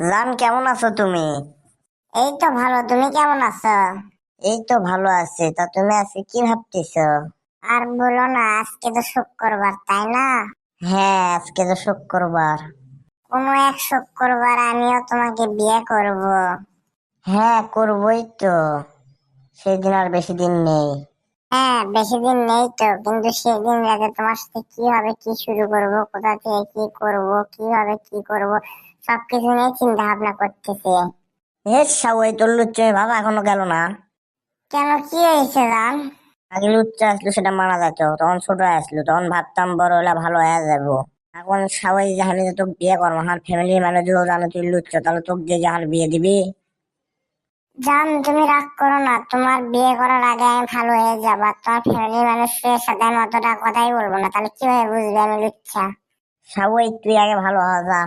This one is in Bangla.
জান, কেমন আছো তুমি? এই তো ভালো। তুমি কেমন আছো? এই তো ভালো আছি। তা তুমি আজকে কি ভাবতেছো? আর বলো না, আজকে তো শুক্রবার, তাই না? হ্যাঁ, আজকে তো শুক্রবার। কোনো এক শুক্রবার আমিও তোমাকে বিয়ে করব। হ্যাঁ, করবোই তো। সেদিন আর বেশি দিন নেই। হ্যাঁ, বেশি দিন নেই তো, কিন্তু সেদিন রাতে তোমার সাথে কিভাবে কি শুরু করব, কোথা থেকে কি করব, কিভাবে কি করব, সবকিছু নিয়ে চিন্তা ভাবনা করতেছি। হে সাউ, এই তোর লুচ্চা বাবা এখনো গেল না? কেন, কি হয়েছে জান? আগে লুচ্চা আসলো সেটা মানা যেত, তখন ছোট আসলো, তখন ভাবতাম বড় হলে ভালো হয়ে যাবো। এখন সবাই জানে যে তোকে বিয়ে করবো, আমার ফ্যামিলির মানুষও জানে তুই লুচ্চা, তাহলে তোকে যে যার বিয়ে দিবি। জান, তুমি রাগ করো না, তোমার বিয়ে করার আগে আমি ভালো হয়ে যাবো, আর তোমার ফ্যামিলির মানুষের সাথে আমি অতটা কথাই বলবো না, তাহলে কিভাবে বুঝবে আমি লুচ্ছা? সাউ, তুই আগে ভালো হওয়া যা।